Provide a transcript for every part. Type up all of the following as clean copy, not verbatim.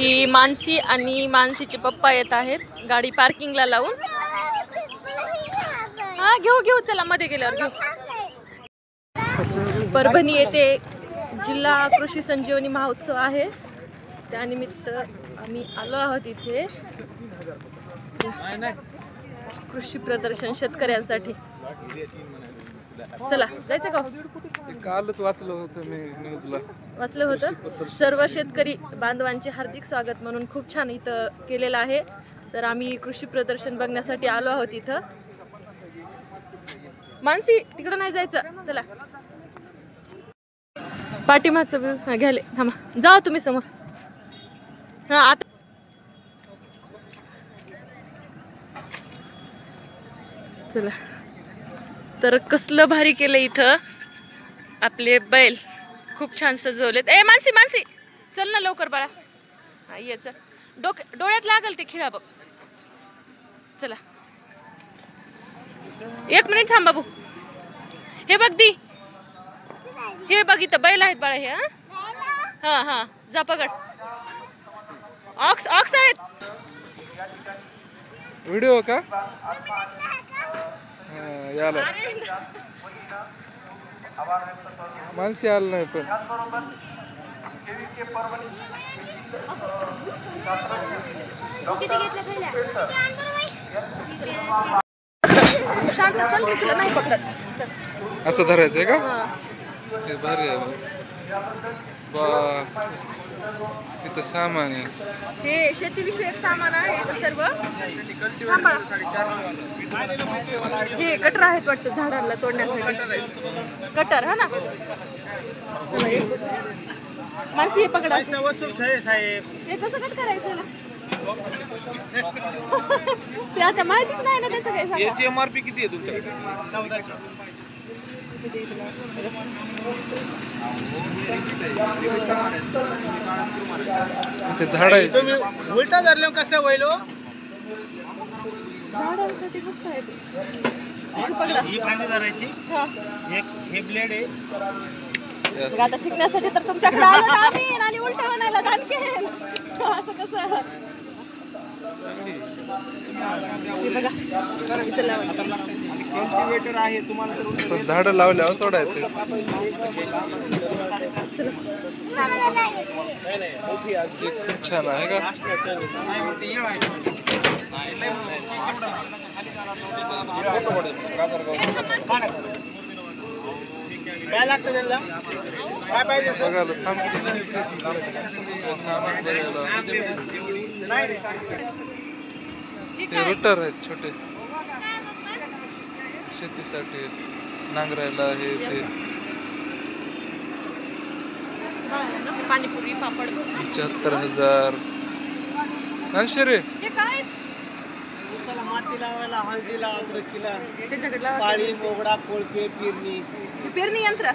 ही मानसी आणि मानसीचे पप्पा येत आहेत गाडी पार्किंगला लावून. हा घेऊ चला मध्ये गेल्यावर घेऊ. परभणी येथे जिल्हा कृषी संजीवनी महोत्सव आहे, त्यानिमित्त आम्ही आलो आहोत इथे कृषी प्रदर्शन शेतकऱ्यांसाठी. चला जायचं का? कालच वाचलं होतं मी न्यूजला. वाचलं होतं. सर्व शेतकरी बांधवांचे हार्दिक स्वागत म्हणून खूप छान इथं केलेलं आहे. तर आम्ही कृषी प्रदर्शन बघण्यासाठी आलो आहोत इथं. मानसी तिकडं नाही जायचं, चला पाठीमागचं घ्याले. थांबा, जाओ तुम्ही समोर. हा आता चला. तर कसलं भारी केलं इथं. आपले बैल खूप छान सजवलेत. ए मानसी चल ना लवकर बाळा. हा ये चल, डोळ्यात लागल ते खिळा बघ. चला 1 मिनिट थांब बाबू. हे बघ दी, हे बघ इथं बैल आहेत बाळा. हे हा जा पकड. ऑक्स आहेत. व्हिडिओ का? याला मानसी आलं नाही पण शांत चल, तुला नाही पकडत. असं धरायचंय का? हे भारी आहे बा. इथं सामान आहे, हे शेतीविषयक सामान आहे इथं सर्व. हे कटर आहेत वाटतं झाडांना तोडण्यासाठी. कटर हा ना मानसी. हे पकडा. हे कसं कट करायचं ना? ते आता माहितीच नाही ना त्याचं काय. याची MRP किती आहे तुमच्याकडे? 1400. ते झाड आहे. तुम्ही उलटा धरले कसं होईल? झाडांसाठी मस्त आहे ते. ही फांदी धरायची, हे ब्लेड आहे. आता शिकण्यासाठी तर तुमच्याकडे आलो ना आम्ही, आणि उलट म्हणायला आणखीन असं कसं. कल्टिवेटर आहे तुम्हाला. झाड लावल्यावर तोडायचे. खूप छान आहे का? काय लागतं त्याला? काय पाहिजे सर? बघायला सामान बघायला. ते रुटर आहेत छोटे, शेतीसाठी नांगरायला. हे ते पाणीपुरी पापड 75,000. रे हे काय? उसाला माती लावायला, हळदीला, अद्रकीला, त्याच्याकडे पाळी, मोगडा, कोळपे, पेरणी यंत्र.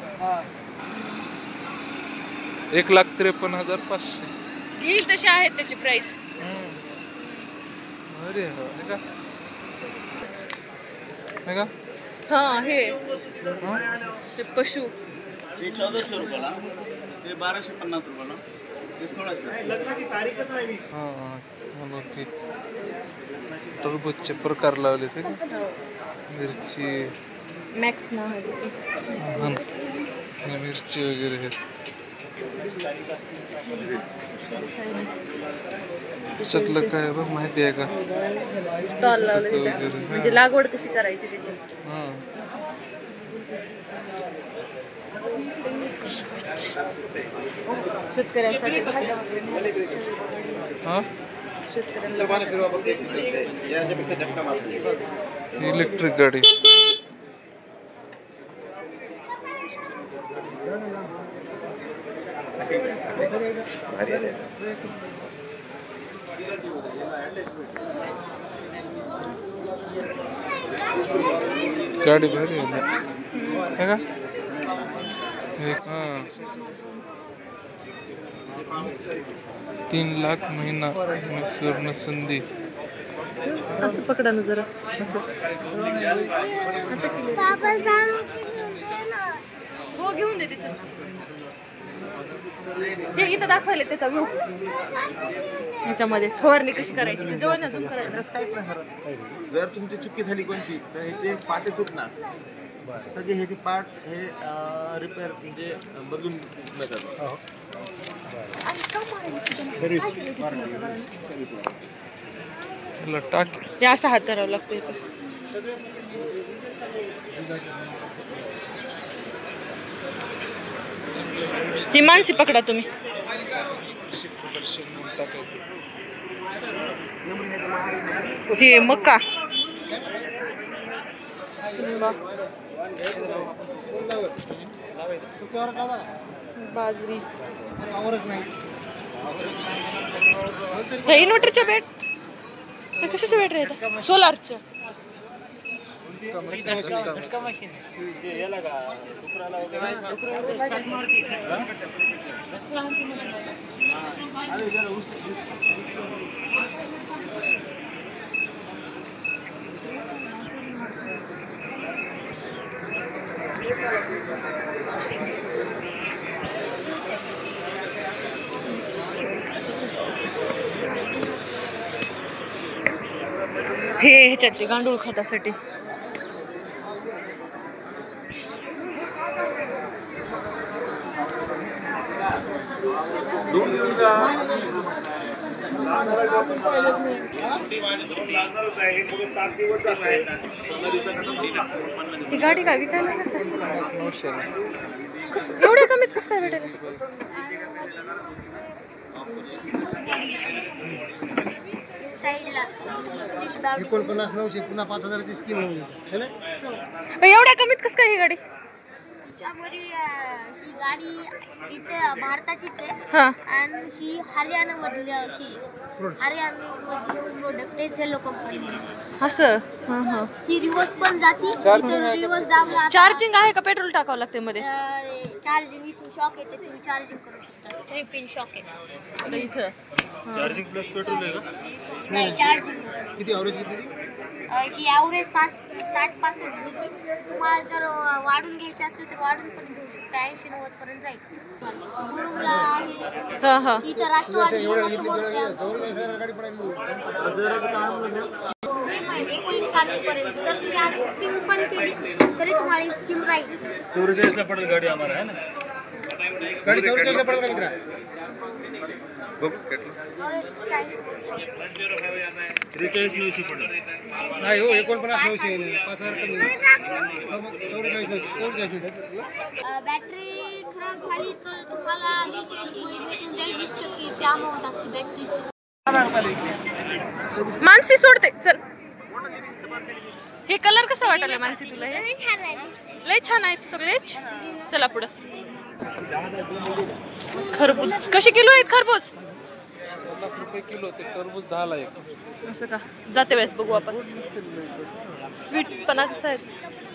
1,53,500 घेईल तसे आहेत त्याची प्राइस. अरे का? हा हे ते पशु. हे 1400 रुपयाला, हे 1250 रुपयाला, हे 1600. लग्नाची तारीखच नाही 20. ओके. टरबूजचे प्रकार लावले ते. मिरची मॅक्स ना मिरची वगैरे आहेत. त्याच्यातलं काय बघ माहिती आहे का? स्टॉल लावले म्हणजे लागवड कशी करायची त्याची. शेतकऱ्यांसाठी इलेक्ट्रिक गाडी. गाडी भारी आहे का? 3 लाख महिना सुवर्ण संधी. असं पकडा ना जरा असं. हो घेऊन दे तिचं. हे इथं दाखवायला त्याचा व्ह्यू ह्याच्यामध्ये फवारणी कशी करायची ते जवळ ना झूम करायला. तसं काहीच नाही सर. जर तुमची चुकी झाली कोणती तर ह्याचे पाटे तुटणार. सगळे ह्याचे पार्ट हे रिपेअर म्हणजे बदलून मिळतात. टाक. हे असं हात धरावं लागतं याचं. ही मानसी पकडा तुम्ही. हे मका बाजरी हे इन्व्हर्टरच्या बॅट कशाच्या बॅटरी आहेत सोलारच्या. हे ह्याच्यात ते गांडूळ खतासाठी. ही गाडी काय विकायला एवढ्या कमीत कसं काय भेटेल? $49,900 पुन्हा 5,000ची स्कीम होईल. एवढ्या कमीत कसं काय ही गाडी? त्याच्यामध्ये ही गाडी इथे भारताचीच आहे हा आणि ही हरियाणामधली हरियाणामधली प्रोडक्ट आहे झेलो कंपनी. असं हा हा. ही रिवर्स पण जाती. इथं रिवर्स दाबला चार्जिंग आहे का पेट्रोल टाकावं लागते मध्ये? चार्जिंग इथून शॉक येते तुम्ही चार्जिंग करू शकता. 3 पिन शॉक आहे इथं. चार्जिंग प्लस पेट्रोल आहे का? नाही चार्जिंग. किती ॲव्हरेज किती? ही ॲव्हरेज 60-65 होती. तुम्हाला जर वाढून घ्यायची असली तर वाढून पण घेऊ शकता. 80-90 पर्यंत जाईल. शोरूमला आहे हा हा. इथं राष्ट्रवादी समोरच आहे. गाडी पडायला 19 तारखेपर्यंत जर तुम्ही आज स्कीम पण केली तरी तुम्हाला ही स्कीम राहील. 44 ला पडेल गाडी आम्हाला आहे ना. गाडी 44 पडेल का मित्रा? बघू કેટલું 43,900 पडेल. नाही हो 49,900 आहे. 5,000 कमी. 44,900. बॅटरी खराब झाली तर तुम्हाला रिचार्ज भेटून जाईल. 20% अमाऊंट असते बॅटरीची. मानसी सोडते चल. हे कलर कसा वाटायला मानसी तुला? हे लय छान आहेत सगळेच. चला पुढं. खरबूज कशी किलो आहेत खरबूज? 50 रुपये किलो. ते टरबूज 10 ला एक. असं का? जाते वेळेस बघू आपण. स्वीट पणा कसा आहे?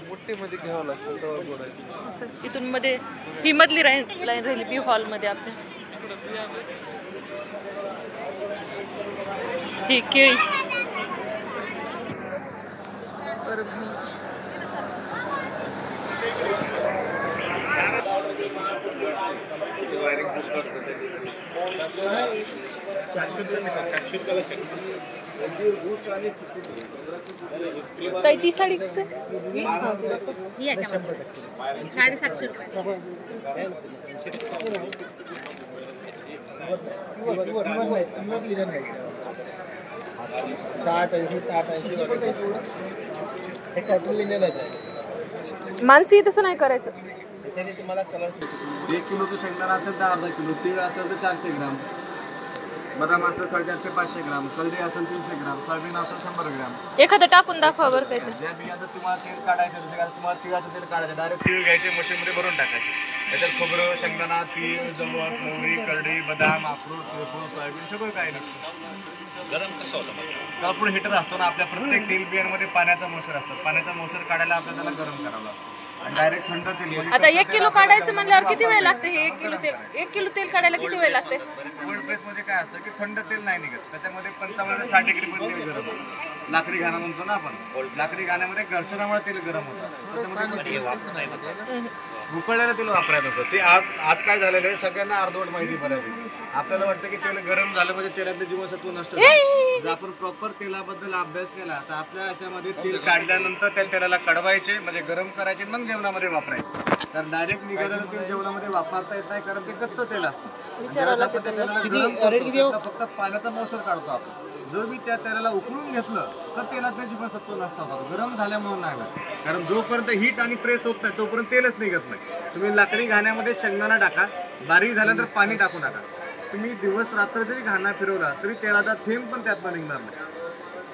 मोठीमध्ये घ्यावं लागतं तेव्हा गोड आहे. असं इथून मध्ये ही मधली लाईन राहिली बी हॉल मध्ये आपल्या. ही केळी ताई ती साडी कसं 750 रुपये. मानसी तसं नाही करायचं. 1 किलो तो शेंगदाणा असेल तर अर्धा किलो, तीळ असेल तर 400 ग्राम, बदाम असेल 450-500 ग्राम, कलडी असेल 300 ग्राम, सोयाबीन असेल 100 ग्राम. एखादं टाकून दाखवा बरं काय तर. ज्या बियाचं तुम्हाला तेल काढायचं जसं का तुम्हाला तिळाचं तेल काढायचं डायरेक्ट तीळ घ्यायचे मशीनमध्ये भरून टाकायचे. त्याच्यात खोबरं, शेंगदाणा, तीळ, जवस, मोहरी, करडी, बदाम, अक्रोड, सूर्यफूल, सोयाबीन सगळं काही नसतं. गरम कसं होतं? आपण हिटर असतो ना आपल्या प्रत्येक तेल बियांमध्ये पाण्याचा मोसर असतो. पाण्याचा मोसर काढायला आपल्याला त्याला गरम करावं लागतं. डायरेक्ट थंड तेल. आता 1 किलो काढायचं म्हणल्यावर किती वेळ लागते? हे 1 किलो तेल काढायला किती वेळ लागते? कोल्ड प्रेस मध्ये काय असतं की थंड तेल नाही निघत. त्याच्यामध्ये 55 ते 60 डिग्री पर्यंत तेल गरम होतं. लाकडी घाणा म्हणतो ना आपण. लाकडी घाण्यामध्ये घर्षणामुळे तेल गरम होतं. त्याच्यामध्ये उकळलेलं तेल वापरायचं असतं. ते आज काय झालेलं आहे सगळ्यांना अर्धवट माहिती बऱ्यापैकी. आपल्याला वाटतं की तेल गरम झालं म्हणजे तेलातलं जीवनसत्व नष्ट झालं. जर आपण प्रॉपर तेलाबद्दल अभ्यास केला तर आपल्या याच्यामध्ये तेल काढल्यानंतर त्या तेलाला कडवायचे म्हणजे गरम करायचे मग जेवणामध्ये वापरायचे. तर डायरेक्ट निघालेलं तेल जेवणामध्ये वापरता येत नाही कारण ते कच्चं तेल असतं. ज्यावेळेला आपण त्या तेलाला गरम करतो, त्यातला फक्त पाण्याचा मोसर काढतो आपण. जर मी त्या तेलाला उकळून घेतलं तर तेलातलं जीवनसत्व नष्ट होतं. गरम झाल्यामुळे नाही होत. कारण जोपर्यंत हीट आणि प्रेस होत नाही तोपर्यंत तेलच निघत नाही. तुम्ही लाकडी घाण्यामध्ये शेंगदाणा टाका, बारीक झाल्यानंतर पाणी टाकू नका. तुम्ही दिवस रात्र जरी घाणा फिरवला तरी तेलाचा थेंब पण त्यातनं निघणार नाही.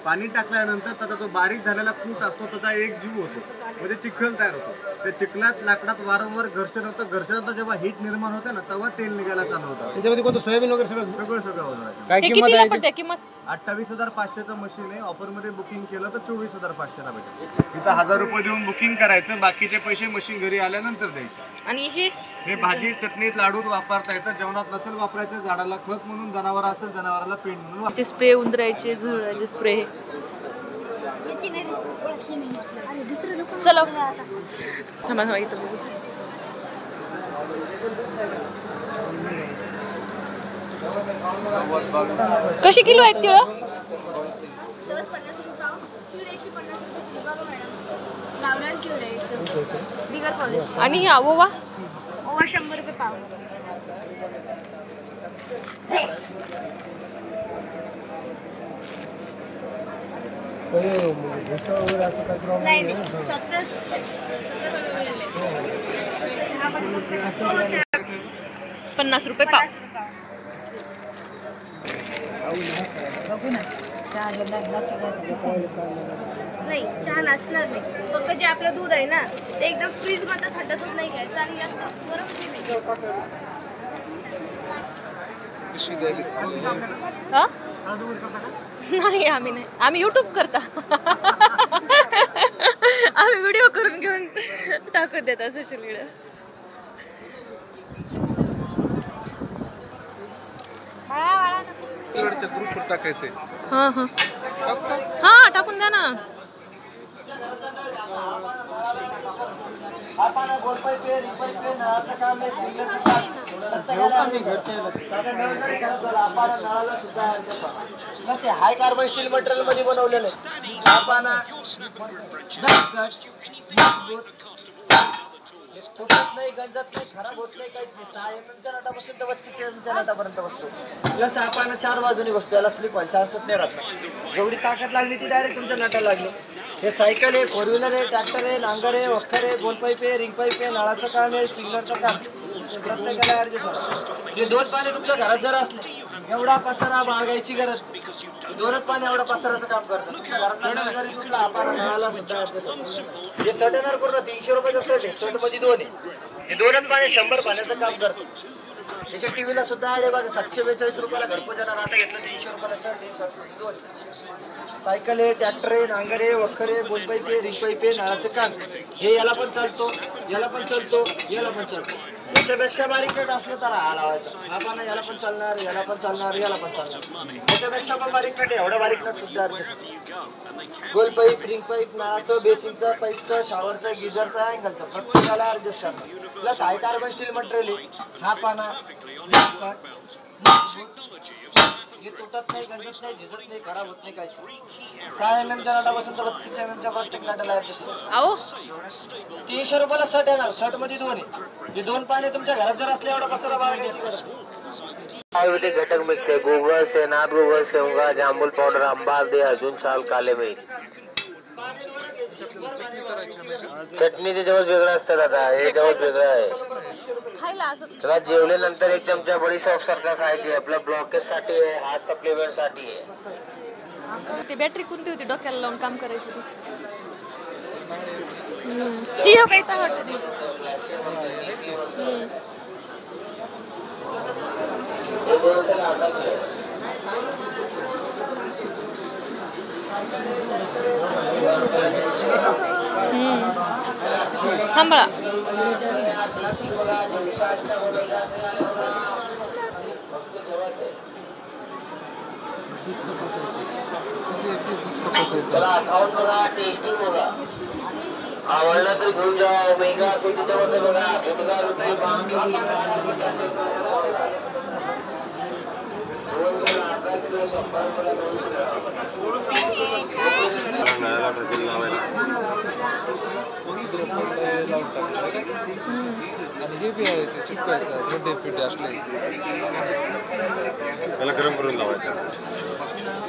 पाणी टाकल्यानंतर त्याचा तो बारीक झालेला कूट असतो त्याचा एक जीव होतो म्हणजे चिखल तयार होतो. त्या चिखलात लाकडात वारंवार घर्षण होतं. घर्षणात जेव्हा हीट निर्माण होते ना तेव्हा तेल निघायला चालू होतं. त्याच्यामध्ये कोणतं सोयाबीन वगैरे सगळं सगळं होतं. हे कितीला पडते किंमत? 28,500चं मशीन आहे. ऑफरमध्ये बुकिंग केलं तर 24,500ला भेटेल. इथं 1000 रुपये देऊन बुकिंग करायचं, बाकीचे पैसे मशीन घरी आल्यानंतर द्यायचे. आणि हे भाजी चटणीत लाडूत वापरता येतं. जेवणात नसेल वापरायचं झाडाला खत म्हणून, जनावर असेल जनावराला पेंड म्हणून वापरायचं. स्प्रे उंदरायचे झुरळाचे स्प्रे. अरे दुसरं दुकान चलो आता. थांबा थांबा इथं बघू. कशी किलो आहेत तिळं? जवळ 50 रुपये पाव. चिवडे 150 रुपये किलो. बघा मॅडम, गावरान चिवडे एकदम बिगर पॉलिश. आणि हा ओवा? ओवा 100 रुपये पाव. नाही नाही स्वतःच 50 रुपये पाव. नाही चहा नसणार नाही. फक्त जे आपलं दूध आहे ना ते एकदम फ्रीज मध्ये थंड दूध नाही घ्यायचं आणि जास्त गरम दूध नाही घ्यायचं. पिशवी द्यायली. हा? नाही आम्ही नाही. आम्ही युट्यूब करता. आम्ही व्हिडिओ करून घेऊन टाकून देतात सोशल मीडिया. ग्रुपवर टाकायचंय. हा हा हा टाकून द्या ना. कसे हाय कार्बन स्टील मटेरियल मध्ये बनवलेले आपण तुटत नाही, गंजत नाही, खराब होत नाही, काहीच नाही. 6 mm च्या नटापासून तर 32 mm च्या नटापर्यंत बसतो. प्लस आपण 4 बाजूनी बसतो. याला स्लिप व्हायला चान्सच नाही राहत. जेवढी ताकद लागली ती डायरेक्ट तुमच्या नटाला लागली. हे सायकल आहे, 4 व्हीलर आहे, ट्रॅक्टर आहे, नांगर आहे, वखर आहे, गोल पाईप आहे, रिंग पाईप आहे, नळाचं काम आहे, स्प्रिंकलरचं काम. प्रत्येकाला ऍडजस्ट होतं. हे 2 पाणी तुमच्या घरात जर असले एवढा पसारा बाळगायची गरज. 2च पाणी एवढा पसाराचं काम करतात. तुमच्या घरातला नळ जरी तुटला आपण नळाला सुद्धा ऍडजस्ट होतं. हे सर्ट येणार पूर्ण 300 रुपयाचं सर्ट आहे. सर्ट मध्ये 2 आहे. हे 2च पाणी 100 पाण्याचं काम करतं. त्याच्या टीव्हीला सुद्धा आहे बघा 742 रुपयाला घरपोच येणार. आता घेतलं 300 रुपयाला सर्ट आहे. सर्ट मध्ये 2 आहे. सायकल आहे, ट्रॅक्टर आहे, नांगर आहे, वखर आहे, गोल पाईप आहे, रिंग पाईप आहे, नळाचं काम. हे याला पण चालतो, याला पण चालतो, याला पण चालतो. याच्यापेक्षा बारीक नट असलं तर हा लावायचा. हा पण याला पण चालणार, याला पण चालणार, याला पण चालणार. याच्यापेक्षा पण बारीक नट आहे. एवढा बारीक नट सुद्धा ऍडजस्ट. गोल पाईप, रिंग पाईप, नळाचं, बेसिनचं, पाईपचं, शॉवरचं, गिझरचं, अँगलचं प्रत्येकाला ऍडजस्ट करणार. प्लस हाय कार्बन स्टील मटेरियल आहे. हा पाना हे तुटत नाही, गंजत नाही, झिजत नाही, खराब होत नाही, काही 6 mm च्या नटापासून तर 32 mm च्या प्रत्येक नटाला ऍडजस्ट होतो. आओ 300 रुपयाला सर्ट येणार. सर्ट मध्ये 2 आहे. हे 2 पाने तुमच्या घरात जर असले एवढा पसारा बाळगायची गरज. आयुर्वेदिक घटक मिक्स आहे. गोबर से नाथ गोबर शेवगा, जांभूल पावडर, आंबा हळदी, अर्जुन साल, काले मीठ. चटणी त्याच्यावर वेगळं असतं दादा. हे त्यावर वेगळं आहे. खायला असं त्याला जेवल्यानंतर 1 चमचा बडी सॉप सारखा खायचे. आपल्या ब्लॉकेज साठी आहे, हार्ट सप्लिमेंट साठी आहे. ते बॅटरी कोणती होती डोक्याला लावून काम करायची ती? ही हो काही वाटत. थांबळा चला खाऊन बघा, टेस्टिंग बघा. आवडला तर घेऊन जाओ. मेगा तो तिथं बघा गुटगा रुपये आणि हे बी आहे ते चिपकायचं मोठे पिठे असले त्याला गरम करून लावायचं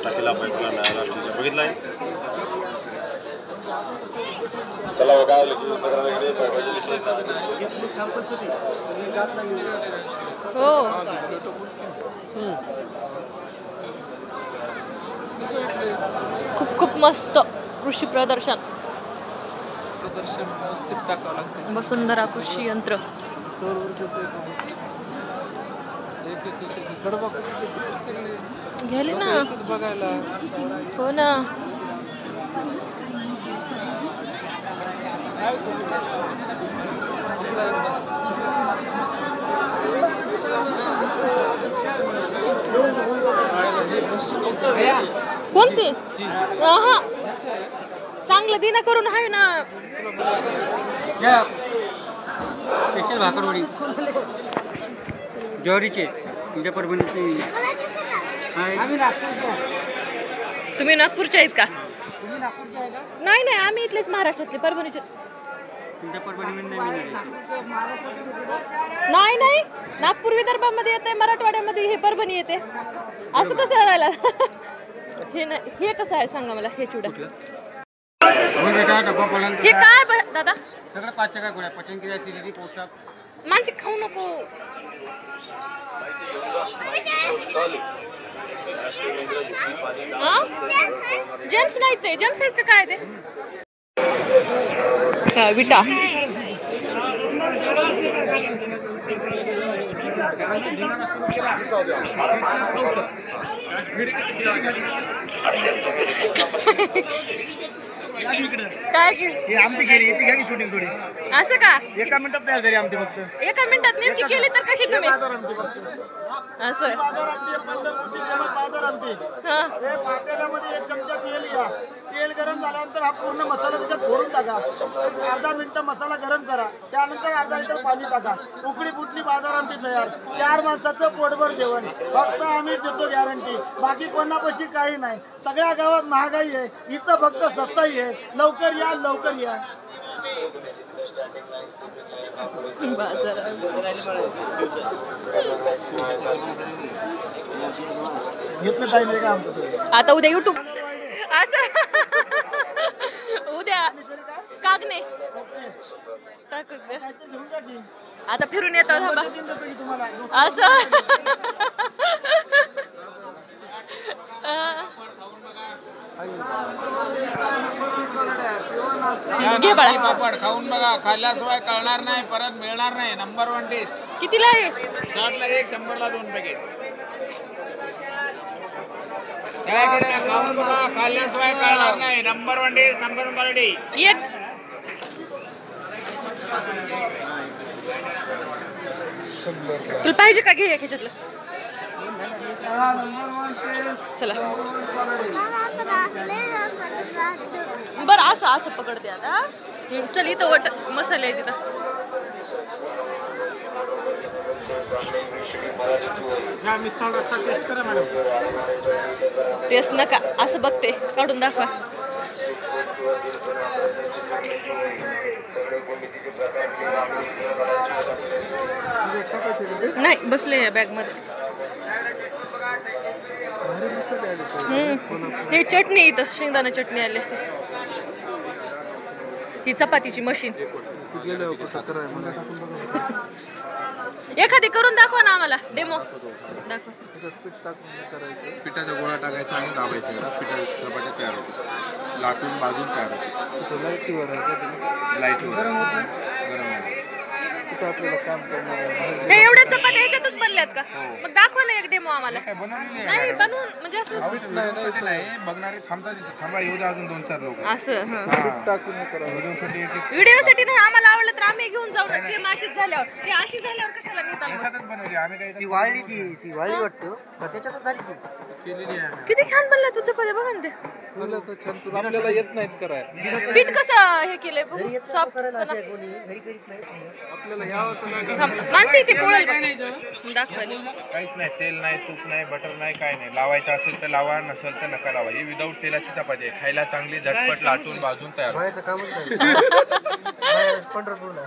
टाकीला पाईपला नळाला बघितलाय. चला काय हो खूप खूप मस्त कृषी प्रदर्शन टाकावं लागतं. वसुंधरा कृषी यंत्र घ्याले ना बघायला हो ना. कोणती हा चांगलं दिना करून आहे ना. स्पेशल भाकरवडी ज्वारीचे तुमच्या परभणीचे. तुम्ही नागपूरचे आहेत का? नाही नाही आम्ही इथलेच महाराष्ट्रातले परभणीचेच. तुमच्या परभणीमध्ये नाही नाही नागपूर विदर्भामध्ये येते मराठवाड्यामध्ये हे परभणी येते. असं कसं राहिला हे नाही हे कसं आहे सांगा मला हे चिवडा डब्बा पडल्यानंतर हे काय दादा सगळं 5 काय गोळ्या पचन क्रिया ऍसिडिटी पोटात मानसिक खाऊ नको. जेम्स नाही ते जेम्स आहेत का काय ते विटा काय ही आमटी केली याची घ्या की शूटिंग थोडी. असं का एका मिनिटात तयार झाली आमटी फक्त. एका मिनिटात नेमकी केली तर कशी तुम्ही बाजार आमटी फक्त. असं बाजार आमटी पंढरपूरची फेमस बाजार आमटी. हा हे पातेल्यामध्ये 1 चमचा तेल घ्या. तेल गरम झाल्यानंतर हा पूर्ण मसाला त्याच्यात फोडून टाका. एक अर्धा मिनिट मसाला गरम करा. त्यानंतर अर्धा लिटर पाणी टाका. उकळी फुटली बाजार आमटी तयार. 4 माणसाचं पोटभर जेवण. फक्त आम्हीच देतो गॅरंटी. बाकी कोणापाशी काही नाही. सगळ्या गावात महागाई आहे. इथं फक्त सस्ताई आहे. लवकर या लवकर या. घेतलं पाहिजे का आमचं. आता उद्या युट्यूब असं उद्या कागणे टाकून द्या. घेऊन जा की. आता फिरून येतो थांबा तुम्हाला असं घे बाळा. पापड खाऊन बघा खाल्ल्याशिवाय कळणार नाही परत मिळणार नाही. Number 1 test. कितीला आहे? 60 ला 1 100 ला 2 पॅकेट. खाऊन बघा खाल्ल्याशिवाय कळणार नाही. Number 1 test number 1 quality. एक तुला पाहिजे का घे एक ह्याच्यातलं. चला बरं असं असं पकडते आता. चल इथं वट मसाले आहे तिथं. टेस्ट नका असं बघते काढून दाखवा. नाही बसले या बॅग मध्ये. ही चटणी इथं शेंगदाणा चटणी आली. ही चपातीची मशीन एखादी करून दाखवा ना आम्हाला डेमो दाखवा. पिठाचा गोळा टाकायचा आणि दाबायचा. पिठा चपात्या तयार होते. लाटून भाजून तयार होते. लाईटवर गरम आपल्याला काम करणार. हे एवढ्या चपात्या ह्याच्यातच बनल्यात का? मग दाखवा ना एक डेमो आम्हाला. नाही बनवून म्हणजे असं नाही बघणारे थांबा येऊ द्या अजून 2-4 लोक असं. टाकून व्हिडिओसाठी नाही आम्हाला आवडलं तर आम्ही घेऊन जाऊ ना. सेम अशीच झाल्यावर हे अशी झाल्यावर कशाला नेता मग? बनवली आम्ही काही ती वाळली वाटतं त्याच्यातच झाली ती. केलेली आहे. किती छान बनला तू चपात्या बघा ना ते. आपल्याला येत नाहीत करायला. पीठ कसं हे केलंय बघू घरी येत नाही सॉफ्ट करायला असे कोणी घरी करीत नाही. आपल्याला यावं तर लागेल. माणसं इथे पोळेल दाखवायला. काहीच नाही, तेल नाही, तूप नाही, बटर नाही, काय नाही. लावायचं असेल तर लावा, नसेल तर नका लावा. ही विदाऊट तेलाची चपाती आहे. खायला चांगली, झटपट, लाटून भाजून तयार. बाहेरचं कामच नाही. पंढरपूरला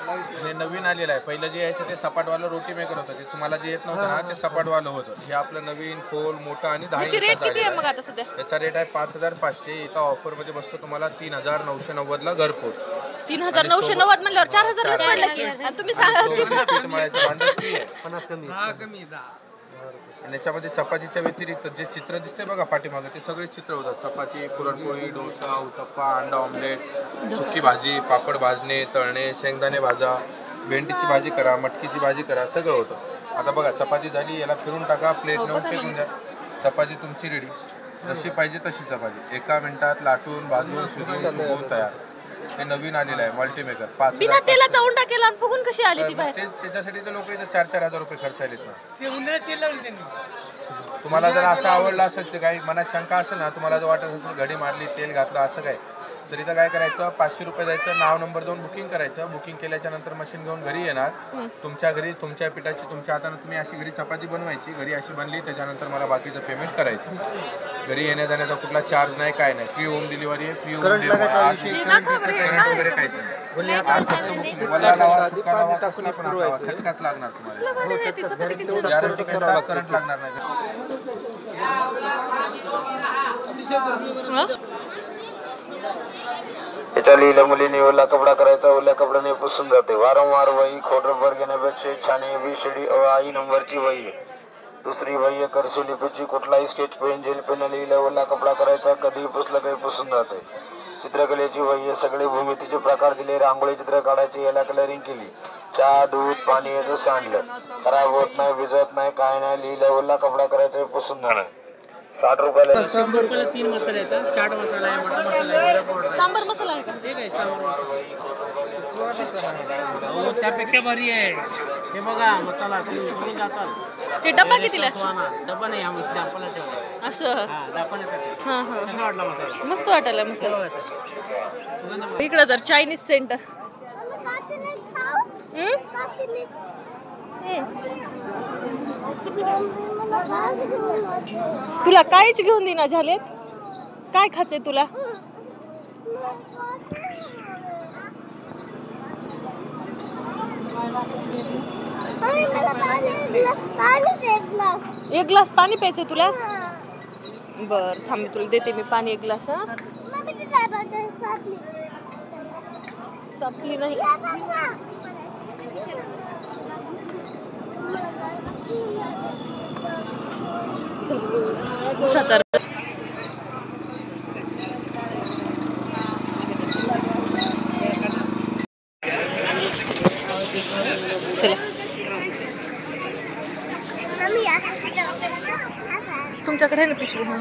हे नवीन आलेलं आहे. पहिलं जे यायचं ते सपाटवालं रोटी मेकर होतं. ते तुम्हाला जे येत नव्हतं ना ते सपाटवालं होतं. हे आपलं नवीन खोल मोठं आणि 10 रेट इंचाचं किती आहे आलेलं मग आहे. आता सध्या? याचा रेट आहे 5,500. एका ऑफरमध्ये बसतो तुम्हाला 3,990ला घरपोच. 3,990 म्हणल्यावर 4,000 पडला की. आणि तुम्ही सांगा पीठ मळायचं भांडं फ्री आहे. 50 कमी. आणि याच्यामध्ये चपातीच्या व्यतिरिक्त जे चित्र दिसते बघा पाठीमागे ते सगळे चित्र होतात. चपाती, पुरणपोळी, डोसा, उत्तप्पा, अंडा ऑमलेट, सुकी भाजी, पापड भाजणे, तळणे, शेंगदाणे भाजा, भेंडीची भाजी करा, मटकीची भाजी करा, सगळं होतं. आता बघा चपाती झाली, याला फिरून टाका, प्लेट नेऊन फेकून द्या. चपाती तुमची रेडी. जशी पाहिजे तशी चपाती 1 मिनिटात लाटून भाजून शिजवून फुगवून तयार. हे नवीन आलेलं आहे मल्टीमेकर. 5,000 बिना तेलाचा उंडा केला आणि फुगून कशी आली ती बाहेर? त्याच्यासाठी तर लोक इथं 4-4 हजार रुपये खर्च आलेत ना. ते उन्हाळ्यात तेल लावले त्यांनी. तुम्हाला जर असं आवडलं असेल तर काही मनात शंका असेल ना, तुम्हाला जर वाटत असेल घडी मारली तेल घातलं असं काय, तर इथं काय करायचं 500 रुपये द्यायचं, नाव नंबर देऊन बुकिंग करायचं. बुकिंग केल्याच्या नंतर मशीन घेऊन घरी येणार. तुमच्या घरी तुमच्या पिठाची तुमच्या हाताने तुम्ही अशी घरी चपाती बनवायची. घरी अशी बनली त्याच्यानंतर मला बाकीचं पेमेंट करायचं. घरी येण्या जाण्याचा कुठला चार्ज नाही, काय नाही. फ्री होम डिलिव्हरी आहे. फ्री होम डिलिव्हरी वगैरे काहीच नाही. मला लावा, सुका लावा, कसला पण लावा, खटकाच लागणार तुम्हाला. गॅरंटी काय करंट लागणार नाही. इथं लिहिलं मुलीने ओला कपडा करायचा, ओल्या कपड्याने पुसून जाते. वारंवार वही खोडरबर घेण्यापेक्षा छाने BCD आई नंबरची वही आहे. दुसरी वही आहे करसी लिपीची. कुठलाही स्केच पेन जेल पेन लिहिलं ओला कपडा करायचा, कधीही पुसलं काही पुसून जाते. चित्रकलेची वही आहे. सगळे भूमितीचे प्रकार दिले. रांगोळी चित्र काढायची, याला कलरिंग केली. चहा दूध पाणी याचं सांडलं, खराब होत नाही, भिजत नाही, काय नाही. लिहिलं ओला कपडा करायचा, पुसून जाणार. 60 रुपयाला 3 मसाले येतात. चाट मसाला आहे, मटन मसाला आहे, वडा पावडर आहे. सांबर मसाला आहे का? ठीक आहे, सांबर. त्यापेक्षा भारी आहे. हे बघा मसाला तुम्ही चुकून जातात. ते डब्बा कितीला? डब्बा नाही, आम्ही आपण ठेवला. असं आपण हां हां कसं वाटला मसाला? मस्त वाटायला मसाला. इकडं तर चायनीज सेंटर. तुला काहीच घेऊन देना झालेत. काय खायचंय तुला? एक ग्लास पाणी प्यायचं तुला? बर थांब मी तुला देते मी पाणी 1 ग्लास. हा सापली नाही. उसाचा चला तुमच्याकडे आहे ना पिशवी? हा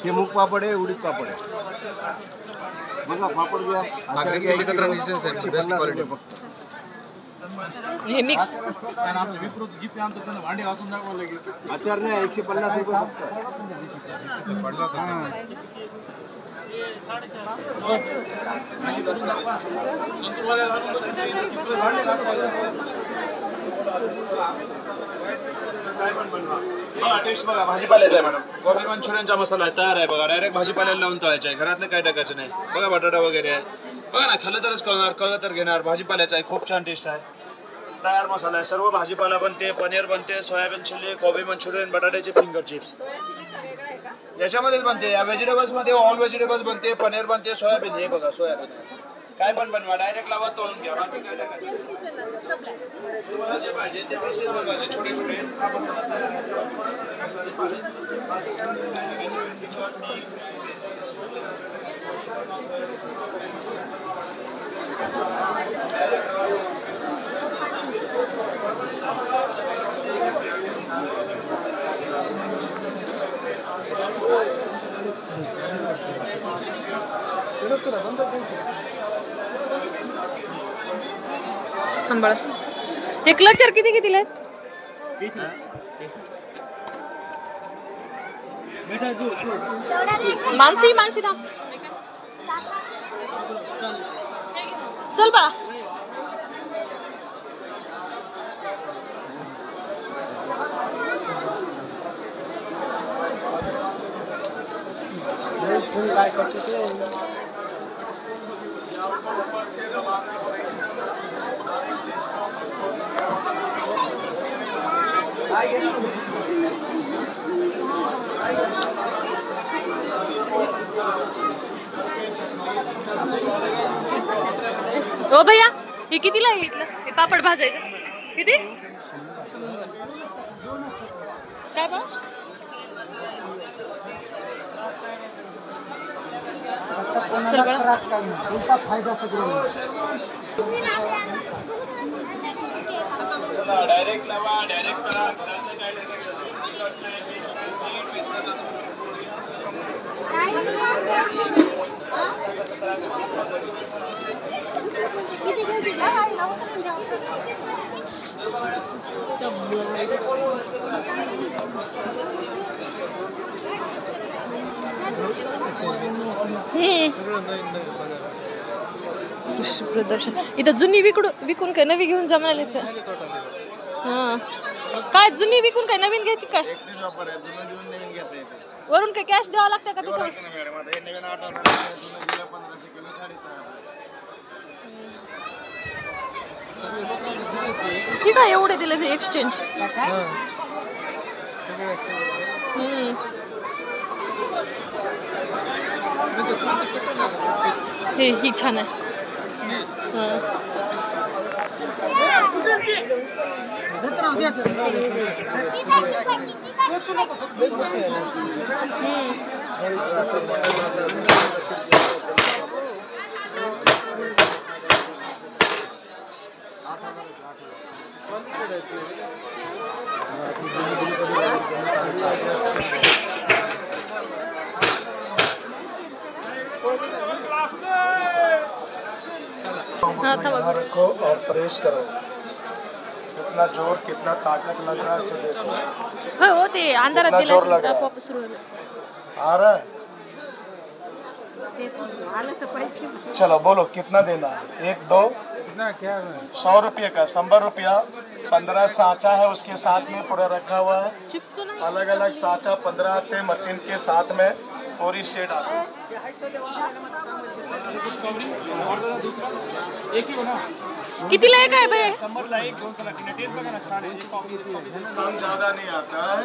हे मूग पापड आहे, उडीद पापड आहे. बघा पापड घ्या. बेस्ट क्वालिटी फक्त. हे मिक्स आचार नाही 150 रुपये टेस्ट बघा. भाजीपाल्याचा आहे मॅडम. कोबी मंचुरियनचा मसाला आहे, तयार आहे बघा. डायरेक्ट भाजीपाल्याला लावून तळायचा आहे. घरातलं काय टाकायचं नाही. बघा बटाटा वगैरे आहे. बघा ना, खाल्लं तरच कळणार, कळलं तर घेणार. भाजीपाल्याचा आहे, खूप छान टेस्ट आहे. तयार मसाला आहे. सर्व भाजीपाला बनते, पनीर बनते, सोयाबीन चिल्ली, कोबी मंचुरियन, बटाट्याचे फिंगर चिप्स याच्यामध्येच बनते. या व्हेजिटेबल्स मध्ये ऑल व्हेजिटेबल्स बनते, पनीर बनते, सोयाबीन. हे बघा सोयाबीन काय पण बनवा, डायरेक्ट लावा, तळून घ्या. बाकी काय टाकायचं तुम्हाला जे पाहिजे ते पीसेस बनवायचे छोटे छोटे. थांबा हे क्लचर किती कितीला आहेत? मानसी मानसी थांब चल बा काय करते ते ओ भैया हे कितीला आहे इथलं हे पापड भाजायचं किती काय बा त्रास काय नाही उलटा फायदा सगळ्यांना डायरेक्ट लावा डायरेक्ट करा प्रदर्शन इथं जुनी विकून काय नवी घेऊन जमायला का हा काय जुनी विकून काय नवीन घ्यायची काय वरून काय कॅश द्यावं लागतं का त्याच्यावर काय एवढे दिले ते एक्सचेंज ही छान आहे रखो और प्रेस करो कितना जोर कितना ताकत लग रहा है देखो हो ते अंधारात जोर लग रहा है आ रहा है चलो बोलो कितना देना है 1 2 100 रुपये का 100 रुपया 15 साँचा है उसके साथ में पूरा रखा हुआ है अलग अलग साँचा 15 आते हैं मशीन के साथ में पूरी सेट आती है कितीला आहे काय भैया काम ज्यादा नहीं आता है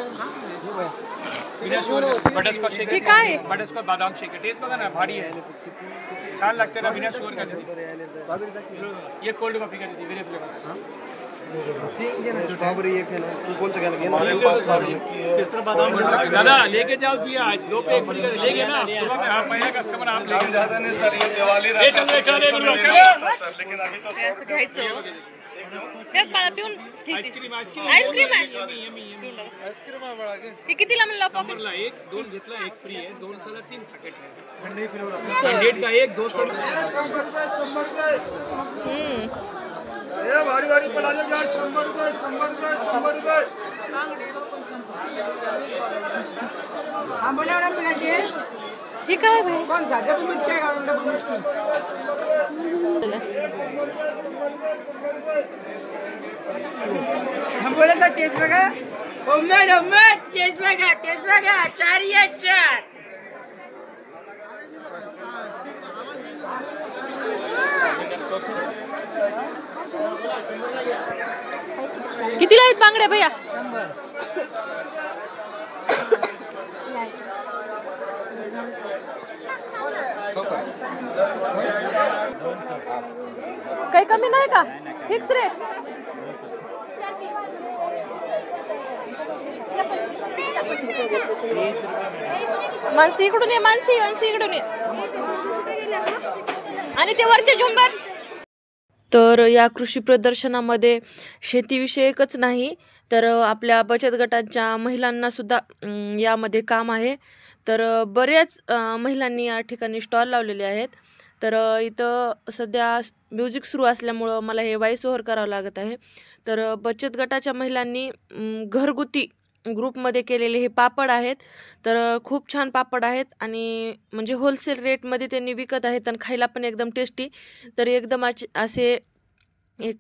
हे काय बटरस्कॉच बादाम शेक आहे टेस्ट बघा ना भारी आहे छान लागते ना बिना शुगर का ये कोल्ड कॉफी का देती मेरे फ्लेवर्स स्ट्रॉबेरी एक है ना कौन सा क्या दादा लेके जाओ जी आज 2 पे फ्री का ले गए ना सुबह में आप पहला कस्टमर आप ले ज्यादा नहीं सर ये दिवाली चलो सर लेकिन अभी तो असं घ्यायचं त्यात मला पिऊन आईस्क्रीम आईस्क्रीम आहे हे कितीला म्हणलं पॉकेट ला 1 2 घेतला 1 फ्री आहे 2 साला 3 पॅकेट आहे 100 का 1 200 ये भारी भारी पलाजो यार 100 रुपये 100 रुपये 100 रुपये हे काय भाई आंबोळ्याचा टेस्ट बघा टेस्ट बघा 4 या 4 कितीला आहेत बांगड्या भैया 100 काही कमी नाही का फिक्स रेट मानसी इकडून ये, मानसी मानसी इकडून ये. आणि ते वरचे झुंबर. तर या कृषी प्रदर्शनामध्ये शेतीविषयकच नाही तर आपल्या बचत गटांच्या महिलांना सुद्धा यामध्ये काम आहे. तर बऱ्याच महिलांनी या ठिकाणी स्टॉल लावलेले आहेत. तर इथं सध्या म्युझिक सुरू असल्यामुळं मला हे व्हॉइस ओव्हर करावं लागत आहे. तर बचत गटाच्या महिलांनी घरगुती ग्रुपमध्ये केलेले हे पापड आहेत. तर खूप छान पापड आहेत आणि म्हणजे होलसेल रेटमध्ये त्यांनी विकत आहेत आणि खायला पण एकदम टेस्टी. तर एकदम असे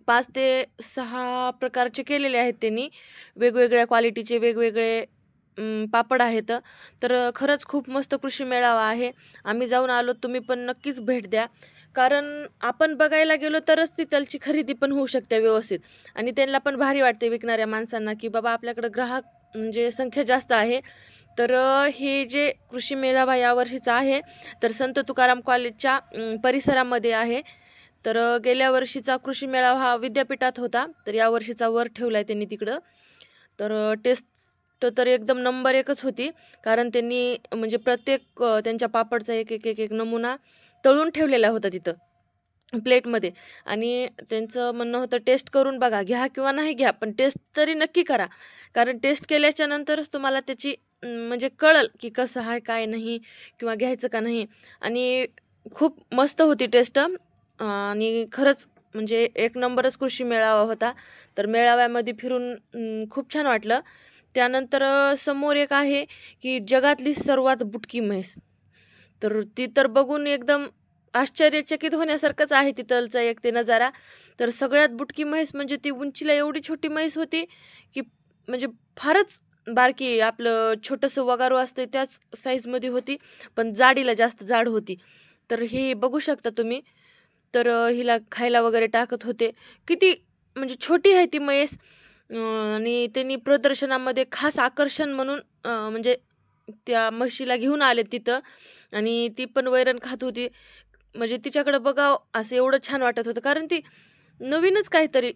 5 ते 6 प्रकारचे केलेले आहेत त्यांनी. वेगवेगळ्या क्वालिटीचे वेगवेगळे पापड आहेत. तर खरंच खूप मस्त कृषी मेळावा आहे. आम्ही जाऊन आलो, तुम्ही पण नक्कीच भेट द्या. कारण आपण बघायला गेलो तरच तिथलची खरेदी पण होऊ शकते व्यवस्थित आणि त्यांना पण भारी वाटते विकणाऱ्या माणसांना की बाबा आपल्याकडं ग्राहक म्हणजे संख्या जास्त आहे. तर हे जे कृषी मेळावा यावर्षीचा आहे तर संत तुकाराम कॉलेजच्या परिसरामध्ये आहे. तर गेल्या वर्षीचा कृषी मेळावा हा विद्यापीठात होता. तर यावर्षीचा वर ठेवला आहे त्यांनी तिकडं. तर टेस्ट तर एकदम नंबर 1च होती. कारण त्यांनी म्हणजे प्रत्येक त्यांच्या पापडचा एक नमुना तळून ठेवलेला होता तिथं प्लेटमध्ये आणि त्यांचं म्हणणं होतं टेस्ट करून बघा, घ्या किंवा नाही घ्या पण टेस्ट तरी नक्की करा. कारण टेस्ट केल्याच्या नंतरच तुम्हाला त्याची म्हणजे कळल की कसं आहे काय नाही किंवा घ्यायचं का नाही. आणि खूप मस्त होती टेस्ट आणि खरंच म्हणजे 1 नंबरच कृषी मेळावा होता. तर मेळाव्यामध्ये फिरून खूप छान वाटलं. त्यानंतर समोर एक आहे की जगातली सर्वात बुटकी म्हैस. तर ती तर बघून एकदम आश्चर्यचकित होण्यासारखंच आहे तिथलचा एक ते नजारा. तर सगळ्यात बुटकी म्हैस म्हणजे ती उंचीला एवढी छोटी म्हैस होती की म्हणजे फारच बारकी, आपलं छोटंसं वगारू असतं त्याच साईजमध्ये होती पण जाडीला जास्त जाड होती. तर हे बघू शकता तुम्ही. तर हिला खायला वगैरे टाकत होते. किती म्हणजे छोटी आहे ती म्हैस आणि त्यांनी प्रदर्शनामध्ये खास आकर्षण म्हणून म्हणजे त्या म्हशीला घेऊन आले तिथं आणि ती पण वैरण खात होती. म्हणजे तिच्याकडं बघावं असं एवढं छान वाटत होतं कारण ती नवीनच काहीतरी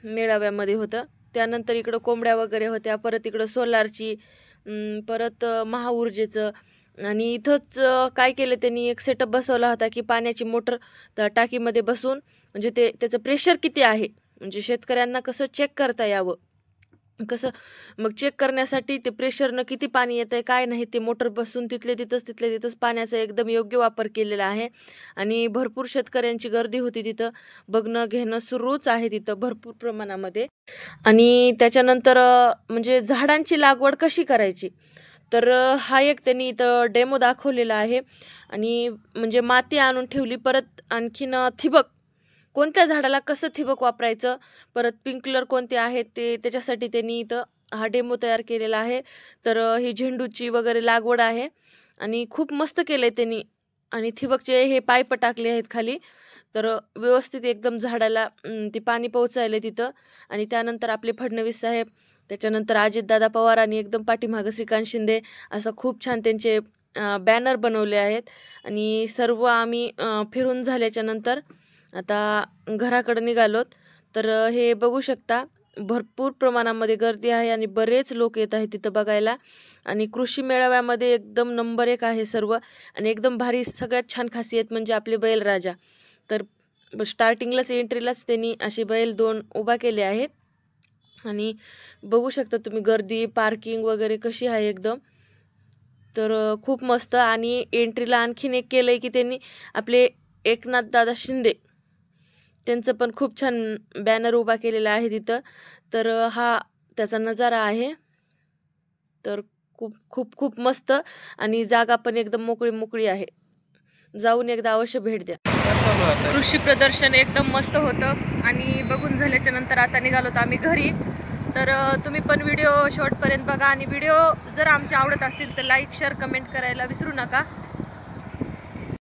मेळाव्यामध्ये होतं. त्यानंतर इकडं कोंबड्या वगैरे होत्या, परत इकडं सोलारची, परत महाऊर्जेचं आणि इथंच काय केलं त्यांनी एक सेटअप बसवला होता की पाण्याची मोटर त्या टाकीमध्ये बसून म्हणजे त्याचं प्रेशर किती आहे म्हणजे शेतकऱ्यांना कसं चेक करता यावं, कसं मग चेक करण्यासाठी ते प्रेशरनं किती पाणी येतं आहे काय नाही ते मोटर बसून तिथल्या तिथंच पाण्याचा एकदम योग्य वापर केलेला आहे. आणि भरपूर शेतकऱ्यांची गर्दी होती तिथं, बघणं घेणं सुरूच आहे तिथं भरपूर प्रमाणामध्ये. आणि त्याच्यानंतर म्हणजे झाडांची लागवड कशी करायची तर हा एक त्यांनी इथं डेमो दाखवलेला आहे. आणि म्हणजे माती आणून ठेवली, परत आणखीन ठिबक कोणत्या झाडाला कसं ठिबक वापरायचं, परत स्प्रिंकलर कोणते आहेत ते त्याच्यासाठी त्यांनी इथं हा डेमो तयार केलेला आहे. तर ही झेंडूची वगैरे लागवड आहे आणि खूप मस्त केलं आहे त्यांनी. आणि ठिबकचे हे पाईप टाकले आहेत खाली तर व्यवस्थित एकदम झाडाला ते पाणी पोहोचायला तिथं. आणि त्यानंतर आपले फडणवीस साहेब, त्याच्यानंतर अजितदादा पवार आणि एकदम पाठीमागं श्रीकांत शिंदे असं खूप छान त्यांचे बॅनर बनवले आहेत. आणि सर्व आम्ही फिरून झाल्याच्या नंतर आता घराकडे निघालोत. तर हे बघू शकता भरपूर प्रमाणामध्ये गर्दी आहे आणि बरेच लोक येत आहेत तिथं बघायला. आणि कृषी मेळाव्यामध्ये एकदम नंबर 1 आहे सर्व आणि एकदम भारी. सगळ्यात छान खासियत म्हणजे आपले बैलराजा. तर स्टार्टिंगलाच एंट्रीलाच त्यांनी असे बैल 2 उभा केले आहेत आणि बघू शकता तुम्ही गर्दी, पार्किंग वगैरे कशी आहे एकदम. तर खूप मस्त. आणि एंट्रीला आणखीन एक केलं आहे की त्यांनी आपले एकनाथदादा शिंदे त्यांचं पण खूप छान बॅनर उभा केलेला आहे तिथं. तर हा त्याचा नजारा आहे. तर खूप खूप खूप मस्त आणि जागा पण एकदम मोकळी आहे. जाऊन एकदा अवश्य भेट द्या. कृषी प्रदर्शन एकदम मस्त होतं आणि बघून झाल्याच्या नंतर आता निघालो आम्ही घरी. तर तुम्ही पण व्हिडिओ शेवटपर्यंत बघा आणि व्हिडिओ जर आमचे आवडत असतील तर लाईक, शेअर, कमेंट करायला विसरू नका.